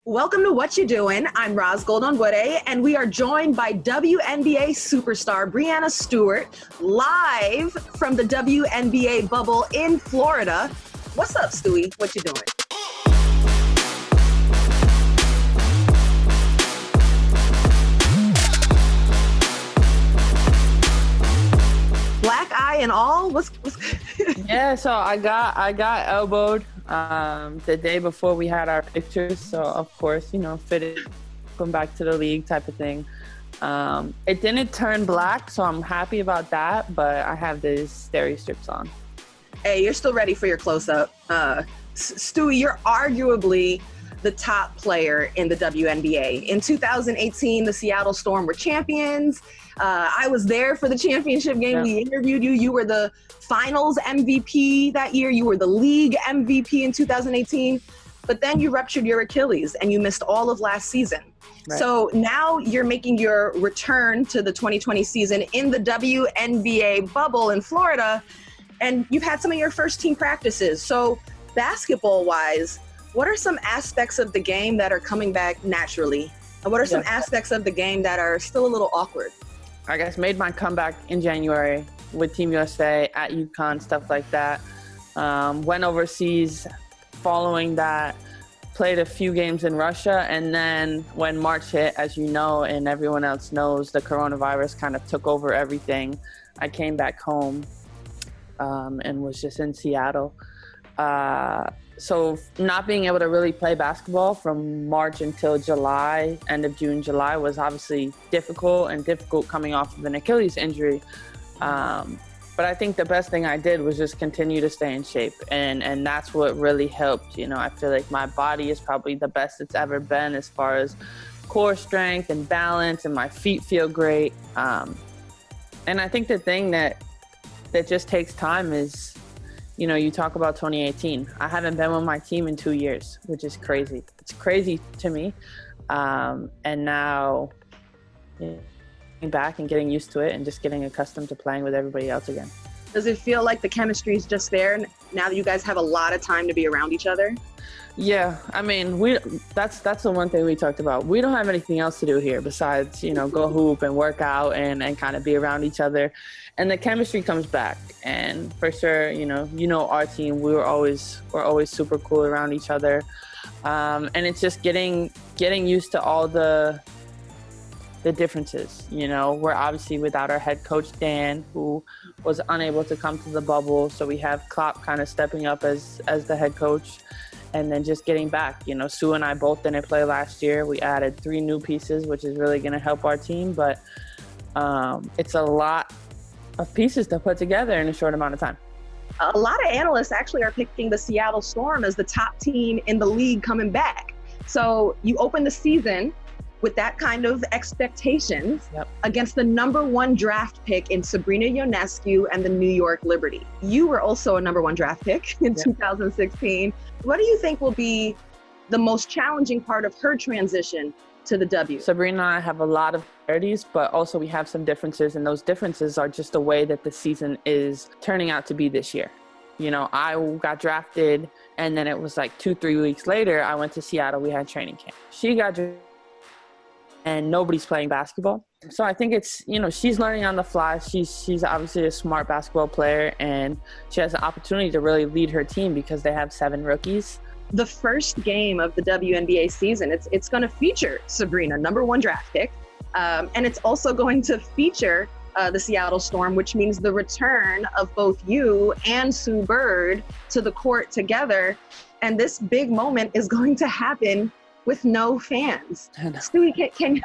Welcome to What You Doing. I'm Ros Gold-Onwude, and we are joined by WNBA superstar Breanna Stewart, live from the WNBA bubble in Florida. What's up, Stewie? What you doing? Black eye and all? What's Yeah, so I got elbowed the day before we had our pictures. So of course, fitted, come back to the league type of thing. It didn't turn black, so I'm happy about that. But I have these Stewie strips on. Hey, you're still ready for your close-up. Stewie, you're arguably the top player in the WNBA. In 2018, the Seattle Storm were champions. I was there for the championship game. Yeah. We interviewed you. You were the finals MVP that year. You were the league MVP in 2018. But then you ruptured your Achilles and you missed all of last season. Right. So now you're making your return to the 2020 season in the WNBA bubble in Florida. And you've had some of your first team practices. So basketball-wise, what are some aspects of the game that are coming back naturally? And what are some aspects of the game that are still a little awkward? I guess made my comeback in January with Team USA at UConn, stuff like that. Went overseas following that, played a few games in Russia, and then when March hit, as you know, and everyone else knows, the coronavirus kind of took over everything. I came back home and was just in Seattle. So not being able to really play basketball from March until July, end of June, July, was obviously difficult coming off of an Achilles injury. But I think the best thing I did was just continue to stay in shape. And that's what really helped. I feel like my body is probably the best it's ever been as far as core strength and balance, and my feet feel great. And I think the thing that just takes time is, you talk about 2018. I haven't been with my team in 2 years, which is crazy. It's crazy to me. And now getting back and getting used to it and just getting accustomed to playing with everybody else again. Does it feel like the chemistry is just there now that you guys have a lot of time to be around each other? Yeah, I mean, that's the one thing we talked about. We don't have anything else to do here besides, go hoop and work out and kind of be around each other. And the chemistry comes back. And for sure, our team, we're always super cool around each other. And it's just getting used to all the differences. We're obviously without our head coach, Dan, who was unable to come to the bubble. So we have Klopp kind of stepping up as the head coach. And then just getting back, Sue and I both didn't play last year. We added 3 new pieces, which is really going to help our team. But it's a lot of pieces to put together in a short amount of time. A lot of analysts actually are picking the Seattle Storm as the top team in the league coming back. So you open the season with that kind of expectations against the #1 draft pick in Sabrina Ionescu and the New York Liberty. You were also a #1 draft pick in 2016. What do you think will be the most challenging part of her transition to the W? Sabrina and I have a lot of similarities, but also we have some differences, and those differences are just the way that the season is turning out to be this year. I got drafted, and then it was like 2-3 weeks later, I went to Seattle. We had training camp. She got drafted, and nobody's playing basketball. So I think it's, she's learning on the fly. She's obviously a smart basketball player, and she has an opportunity to really lead her team because they have 7 rookies. The first game of the WNBA season, it's going to feature Sabrina, #1 draft pick. And it's also going to feature the Seattle Storm, which means the return of both you and Sue Bird to the court together. And this big moment is going to happen with no fans. Stewie, can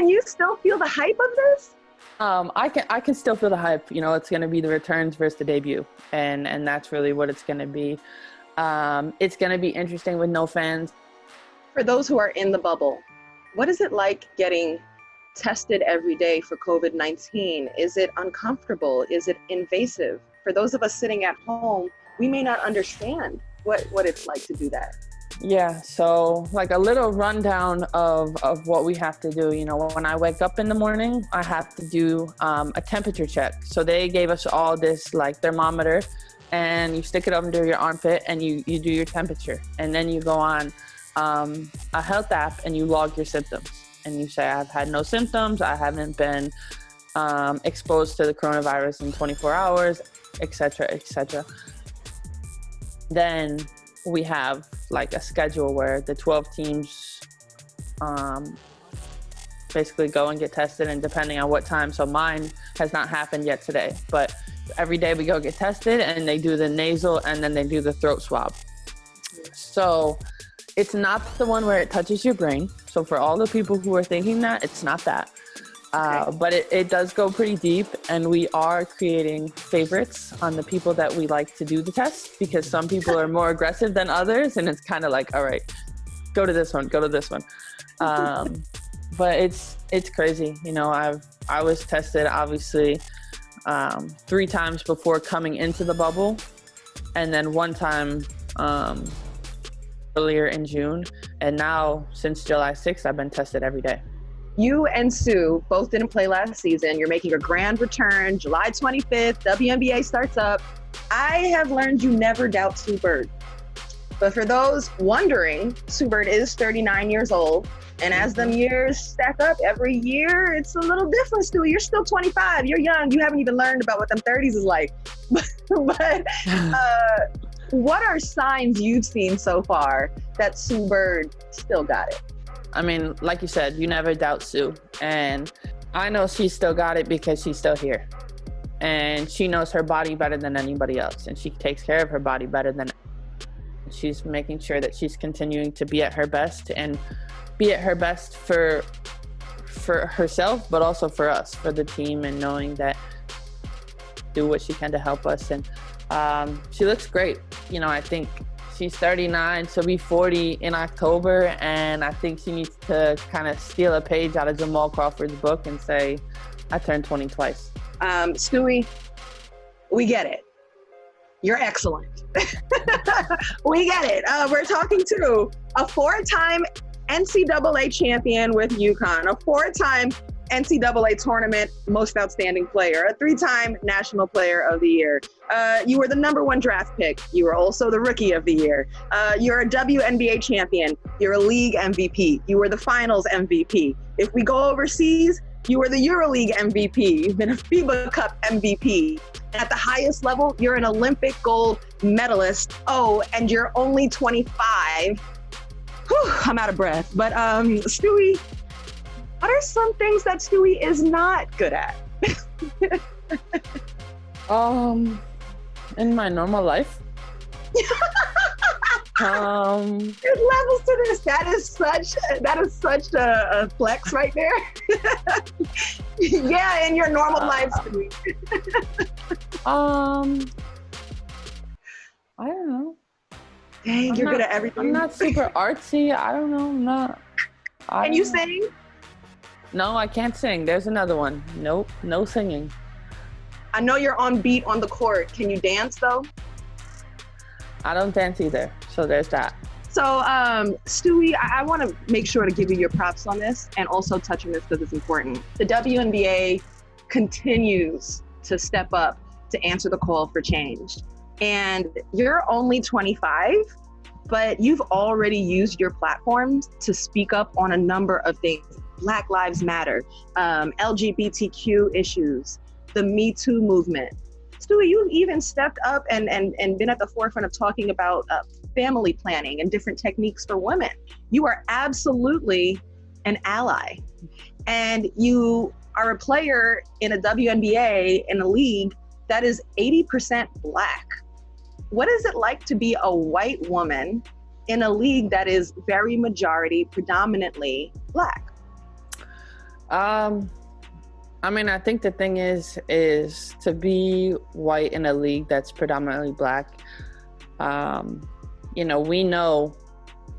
you still feel the hype of this? I can still feel the hype. It's going to be the returns versus the debut, and that's really what it's going to be. It's going to be interesting with no fans. For those who are in the bubble, what is it like getting tested every day for COVID-19? Is it uncomfortable? Is it invasive? For those of us sitting at home, we may not understand what it's like to do that. Yeah, so like a little rundown of what we have to do. When I wake up in the morning, I have to do a temperature check. So they gave us all this like thermometer, and you stick it up under your armpit and you do your temperature. And then you go on a health app and you log your symptoms. And you say, I've had no symptoms, I haven't been exposed to the coronavirus in 24 hours, etc., etc. Then we have like a schedule where the 12 teams basically go and get tested, and depending on what time, so mine has not happened yet today, but every day we go get tested and they do the nasal and then they do the throat swab. So it's not the one where it touches your brain. So for all the people who are thinking that, it's not that. But it does go pretty deep, and we are creating favorites on the people that we like to do the test, because some people are more aggressive than others, and it's kind of like, all right, go to this one, go to this one. But it's crazy. You know, I was tested obviously 3 times before coming into the bubble, and then 1 time earlier in June, and now since July 6th I've been tested every day. You and Sue both didn't play last season. You're making a grand return July 25th. WNBA starts up. I have learned you never doubt Sue Bird. But for those wondering, Sue Bird is 39 years old. And as them years stack up every year, it's a little different, Stewie. You're still 25. You're young. You haven't even learned about what them 30s is like. But what are signs you've seen so far that Sue Bird still got it? I mean, like you said, you never doubt Sue. And I know she's still got it because she's still here. And she knows her body better than anybody else. And she takes care of her body better than she's making sure that she's continuing to be at her best, and be at her best for herself, but also for us, for the team, and knowing that do what she can to help us. And she looks great. You know, I think she's 39, she'll be 40 in October, and I think she needs to kind of steal a page out of Jamal Crawford's book and say, I turned 20 twice. Stewie, we get it. You're excellent. We get it. We're talking to a 4-time NCAA champion with UConn, a 4-time NCAA tournament most outstanding player, a 3-time national player of the year. You were the #1 draft pick. You were also the rookie of the year. You're a WNBA champion. You're a league MVP. You were the finals MVP. If we go overseas, you were the EuroLeague MVP. You've been a FIBA Cup MVP. At the highest level, you're an Olympic gold medalist. Oh, and you're only 25. Whew, I'm out of breath. But Stewie, what are some things that Stewie is not good at? In my normal life. There's levels to this. That is such a flex right there. Yeah, in your normal life, Stewie. I don't know. Dang, you're good at everything. I'm not super artsy. I don't know. Can you sing? No, I can't sing. There's another one. Nope, no singing. I know you're on beat on the court. Can you dance though? I don't dance either. So there's that. So, Stewie, I want to make sure to give you your props on this and also touch on this because it's important. The WNBA continues to step up to answer the call for change. And you're only 25, but you've already used your platforms to speak up on a number of things. Black Lives Matter, LGBTQ issues, the Me Too movement. Stewie, you've even stepped up and been at the forefront of talking about family planning and different techniques for women. You are absolutely an ally. And you are a player in a WNBA, in a league that is 80% Black. What is it like to be a white woman in a league that is very majority, predominantly Black? I mean, I think the thing is to be white in a league that's predominantly Black. You know, we know,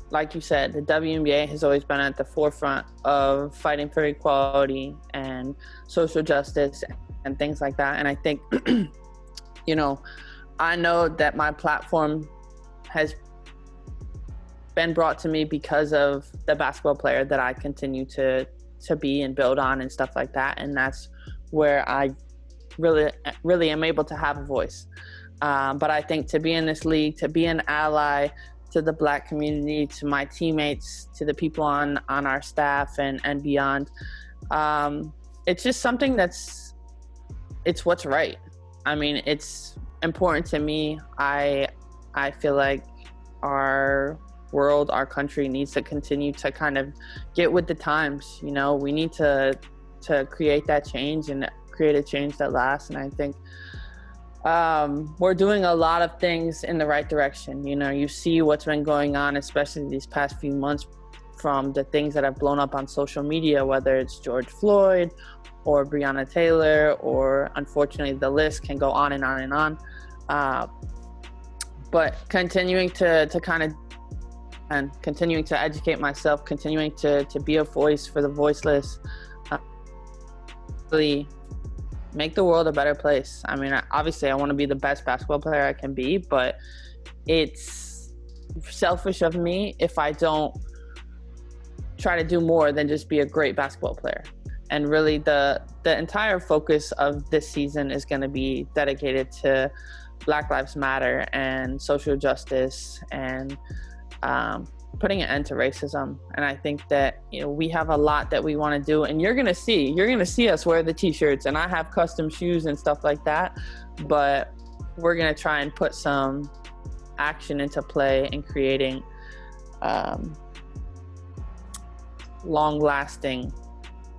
like you said, the WNBA has always been at the forefront of fighting for equality and social justice and things like that. And I think, you know, I know that my platform has been brought to me because of the basketball player that I continue to be and build on and stuff like that. And that's where I really am able to have a voice. But I think to be in this league, to be an ally, to the Black community, to my teammates, to the people on our staff and beyond. It's just something it's what's right. I mean, it's important to me. I feel like our world, our country needs to continue to kind of get with the times. You know, we need to create that change and create a change that lasts. And I think we're doing a lot of things in the right direction. You know, you see what's been going on, especially these past few months, from the things that have blown up on social media, whether it's George Floyd or Breanna Taylor, or unfortunately the list can go on and on and on. But continuing to kind of, and continuing to educate myself, continuing to be a voice for the voiceless, really make the world a better place. I mean, obviously I want to be the best basketball player I can be, but it's selfish of me if I don't try to do more than just be a great basketball player. And really the entire focus of this season is going to be dedicated to Black Lives Matter and social justice and putting an end to racism. And I think that, you know, we have a lot that we want to do, and you're going to see us wear the t-shirts, and I have custom shoes and stuff like that, but we're going to try and put some action into play in creating long-lasting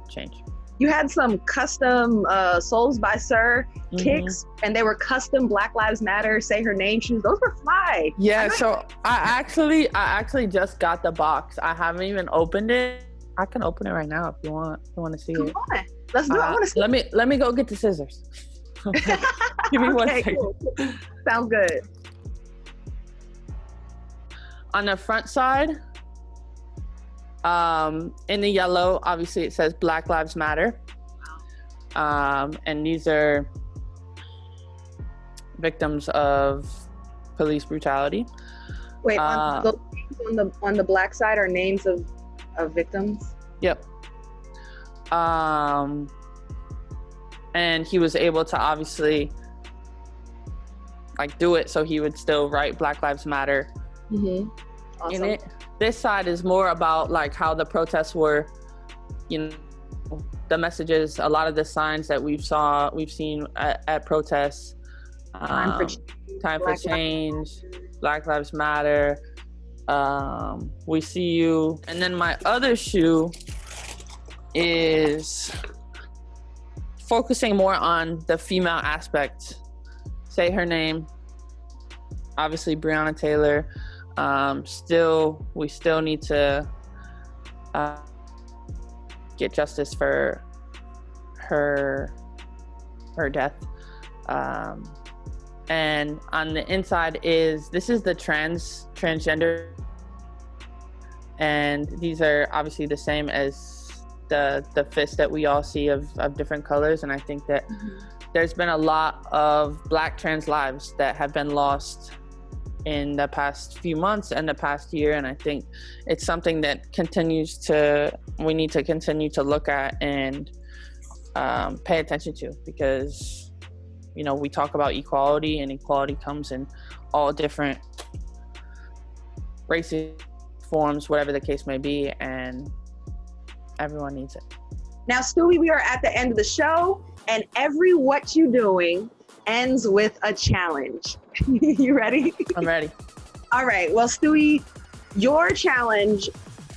change. You had some custom Souls by Sir kicks, and they were custom Black Lives Matter, Say Her Name shoes. Those were fly. Yeah, so I actually just got the box. I haven't even opened it. I can open it right now if you want. If you want to see it. Come on, let's do it. I want to see. Let me go get the scissors. Give me one second. Cool. Sounds good. On the front side, in the yellow, obviously it says Black Lives Matter. And these are victims of police brutality. Wait, on the black side are names of victims? Yep. And he was able to obviously do it, so he would still write Black Lives Matter awesome. in it. This side is more about how the protests were, you know, the messages, a lot of the signs that we've seen at protests. Time for change, Black Lives Matter, we see you. And then my other shoe is focusing more on the female aspect. Say Her Name, obviously Breanna Taylor. We still need to get justice for her death. And on the inside this is the transgender, and these are obviously the same as the fist that we all see of different colors. And I think that there's been a lot of Black trans lives that have been lost in the past few months and the past year, and I think it's something that we need to continue to look at and pay attention to, because, you know, we talk about equality, and equality comes in all different races, forms, whatever the case may be, and everyone needs it. Now, Stewie, we are at the end of the show, and every What You Doing ends with a challenge. You ready? I'm ready. All right. Well, Stewie, your challenge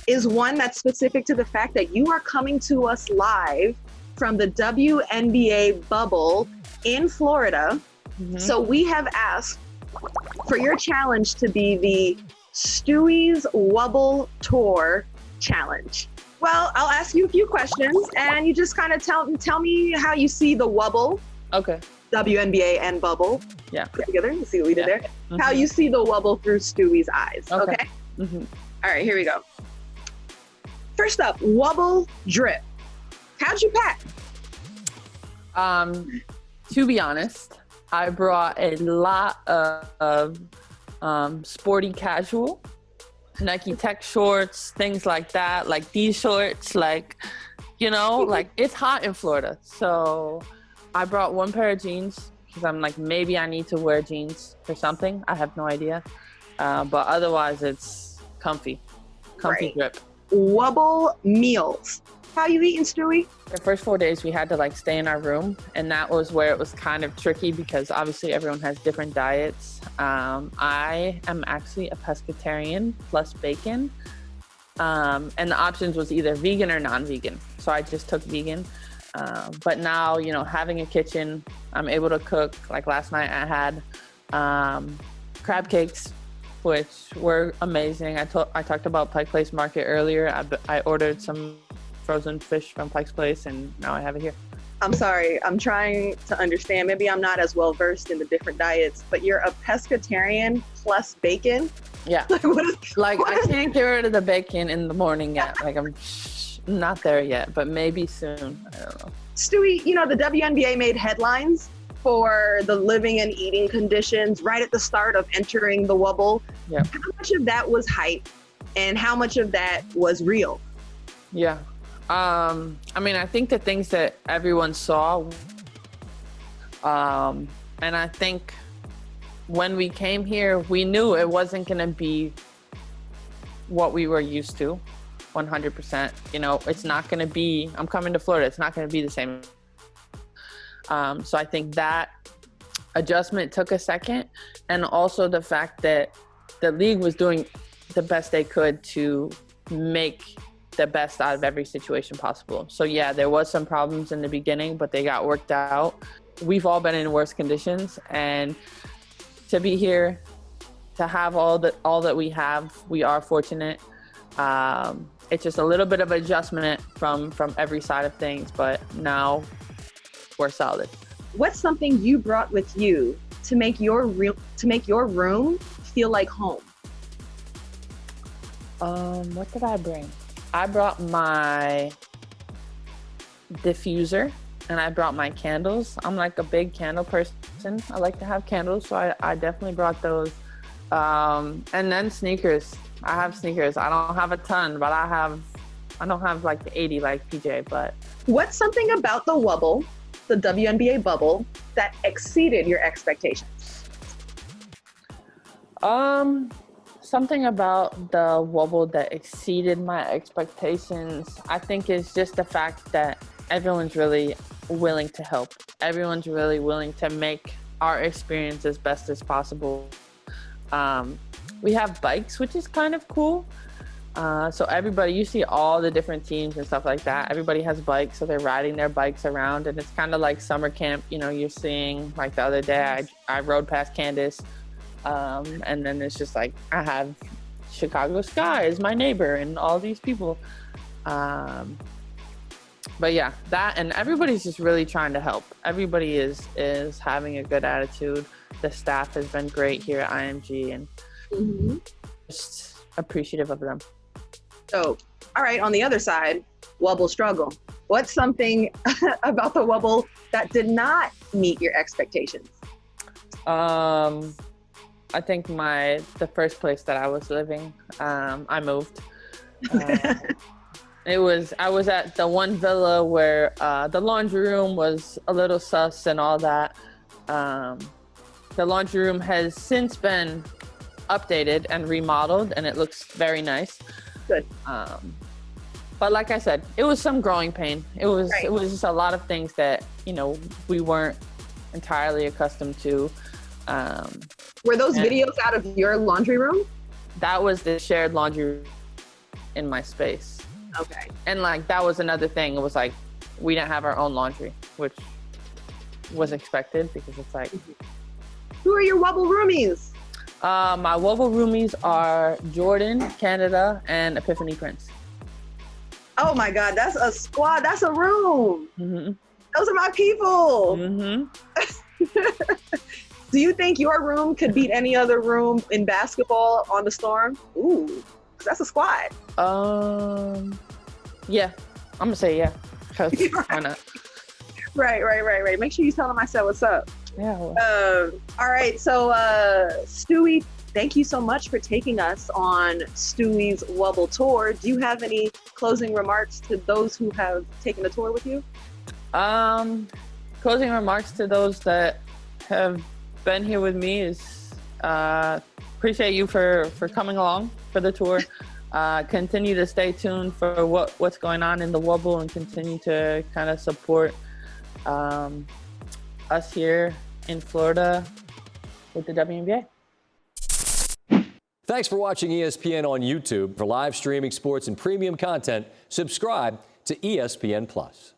is one that's specific to the fact that you are coming to us live from the WNBA bubble in Florida. So we have asked for your challenge to be the Stewies Wobble Tour Challenge. Well, I'll ask you a few questions, and you just kind of tell me how you see the Wobble. Okay. WNBA and bubble. Yeah. Together. Let's see what we did there. How you see the Wobble through Stewie's eyes. Okay. All right, here we go. First up, Wobble drip. How'd you pack? To be honest, I brought a lot of sporty casual, Nike Tech shorts, things like that, like these shorts, it's hot in Florida. So I brought one pair of jeans because I'm maybe I need to wear jeans for something. I have no idea. But otherwise, it's comfy Right. grip. Wubble meals. How you eating, Stewie? The first 4 days we had to like stay in our room, and that was where it was kind of tricky because obviously everyone has different diets. I am actually a pescatarian plus bacon, and the options was either vegan or non-vegan. So I just took vegan. But now, you know, having a kitchen, I'm able to cook. Like last night I had crab cakes, which were amazing. I talked about Pike Place Market earlier. I ordered some frozen fish from Pike's Place, and now I have it here. I'm sorry. I'm trying to understand. Maybe I'm not as well versed in the different diets, but you're a pescatarian plus bacon? Yeah. I can't get rid of the bacon in the morning yet. Like I'm not there yet, but maybe soon. I don't know. Stewie, you know, the WNBA made headlines for the living and eating conditions right at the start of entering the Wobble. Yeah. How much of that was hype and how much of that was real? Yeah. I mean, I think the things that everyone saw, and I think when we came here, we knew it wasn't going to be what we were used to, 100%. You know, it's not going to be, I'm coming to Florida, it's not going to be the same. So I think that adjustment took a second, and also the fact that the league was doing the best they could to make the best out of every situation possible. So yeah, there was some problems in the beginning, but they got worked out. We've all been in worse conditions, and to be here, to have all that we have, we are fortunate. It's just a little bit of adjustment from every side of things, but now we're solid. What's something you brought with you to make your room feel like home? What did I bring? I brought my diffuser, and I brought my candles. I'm like a big candle person. I like to have candles, so I definitely brought those. And then sneakers. I have sneakers. I don't have a ton, but I don't have like the 80 like PJ, but. What's something about the Wubble, the WNBA bubble, that exceeded your expectations? Something about the Wobble that exceeded my expectations, I think, is just the fact that everyone's really willing to help. Everyone's really willing to make our experience as best as possible. We have bikes, which is kind of cool. So everybody, you see all the different teams and stuff like that. Everybody has bikes, so they're riding their bikes around, and it's kind of like summer camp. You know, you're seeing, like the other day, I rode past Candace. And then it's just like, I have Chicago Sky as my neighbor and all these people. But yeah, that, and everybody's just really trying to help. Everybody is having a good attitude. The staff has been great here at IMG, and just appreciative of them. So, all right, on the other side, Wubble struggle. What's something about the Wubble that did not meet your expectations? I think the first place that I was living, I moved. I was at the one villa where the laundry room was a little sus and all that. The laundry room has since been updated and remodeled, and it looks very nice. Good. But like I said, it was some growing pain. It was just a lot of things that, you know, we weren't entirely accustomed to. Were those videos out of your laundry room? That was the shared laundry room in my space. Okay. And like, that was another thing. It was like, we didn't have our own laundry, which was expected because it's like. Who are your Wubble roomies? My Wubble roomies are Jordan, Canada, and Epiphany Prince. Oh my God, that's a squad. That's a room. Mm-hmm. Those are my people. Mm-hmm. Do you think your room could beat any other room in basketball on the Storm? Ooh, 'cause that's a squad. Yeah, I'm gonna say yeah. 'Cause why not? Right. Make sure you tell them I said what's up. Yeah. Well. All right, so Stewie, thank you so much for taking us on Stewie's Wobble tour. Do you have any closing remarks to those who have taken the tour with you? Closing remarks to those that have been here with me is appreciate you for coming along for the tour. Continue to stay tuned for what's going on in the Wobble and continue to kind of support us here in Florida with the WNBA. Thanks for watching ESPN on YouTube. For live streaming sports and premium content, subscribe to ESPN+.